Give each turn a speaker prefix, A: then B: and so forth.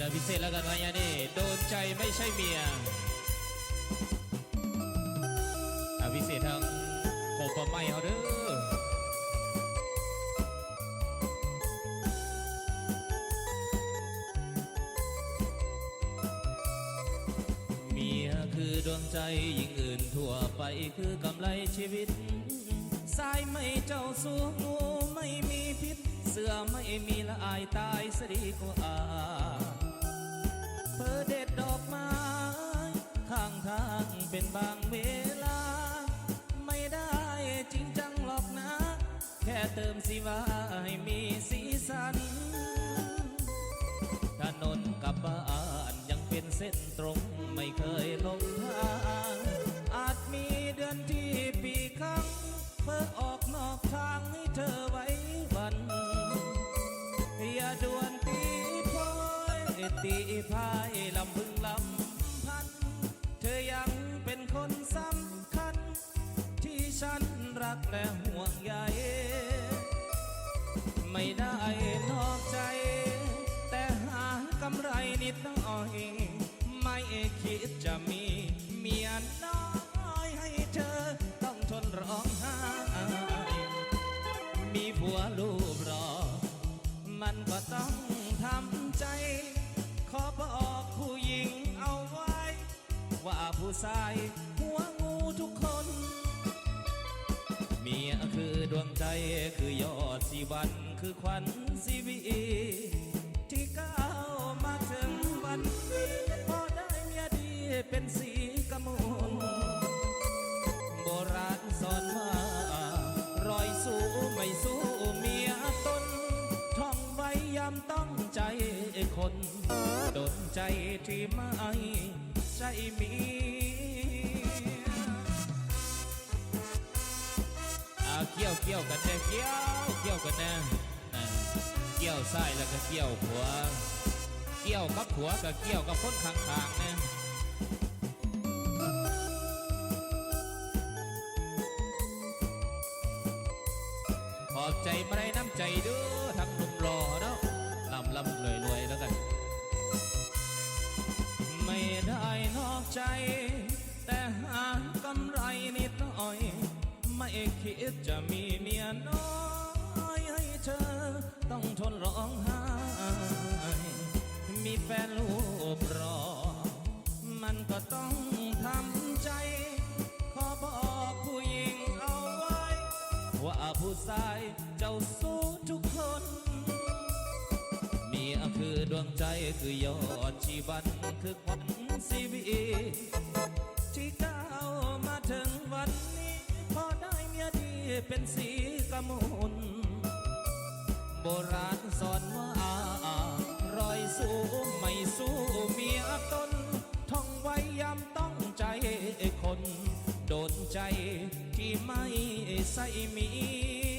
A: ตพิเศษแล้วกันนะยานี่โดนใจไม่ใช่เมียพิเศษทางโคปไม่เอาเด้อเมียคือดวงใจยิ่งอื่นทั่วไปคือกำไรชีวิตสายไม่เจ้าสู้งูไม่มีพิษเสือไม่มีละอายตายสดีกว่าเพอเด็ดดอกไม้ข้างทางเป็นบางเวลาไม่ได้จริงจังหรอกนะแค่เติมสีว่าให้มีสีสันถนนกับบ้านยังเป็นเส้นตรงไม่เคยหลงทางอาจมีเดือนที่ปีครั้งเพื่อออกนอกทางให้เธอไว้วันอย่าด่วนตีโพยตีพายลำพึงลำพันเธอยังเป็นคนสำคัญที่ฉันรักและห่วงใยไม่ได้นอกใจแต่หากำไรนิดน้อยไม่คิดจะมีเมียน้อยให้เธอต้องทนร้องไห้มีผัวรูปรอมันก็ต้องทำใจขอบอกผู้หญิงเอาไว้ว่าผู้ชายหัวงูทุกคนเมียคือดวงใจคือยอดชีวันคือขวัญชีวิตที่ก้าวมาถึงวันนี้พอได้เมียดีเป็นสีกมลโบราณสอนว่ารอยสู้ไม่สู้เมียตนท่องไว้ย้ำต้องใจคนโดนใจที่ไม่ใช่เมียเกี่ยวกันแน่เกี่ยวกันแน่เกี่ยวซ้ายแล้วก็เกี่ยวขวาเกี่ยวกับขวาก็เกี่ยวกับคนข้างๆนะขอบใจมาได้น้ำใจด้วยทั้งหนุ่มรอเนาะลำรวยแล้วกันไม่ได้นอกใจแต่หากำไรนิดหน่อยไม่คิดจะมีเมียน้อยให้เธอต้องทนร้องไห้มีแฟนรูปรอมันก็ต้องทำใจขอบอกผู้หญิงเอาไว้ว่าผู้ชายเจ้าสู้ทุกคนเมียคือดวงใจคือยอดชีวันคือขวัญชีวิตที่ก้าวมาถึงวันนี้พอได้เมียดีเป็นสีกมลโบราณสอนว่ารอยสู้ไม่สู้เมียตนท่องไว้ย้ำต้องใจคนโดนใจที่ไม่ใส่เมีย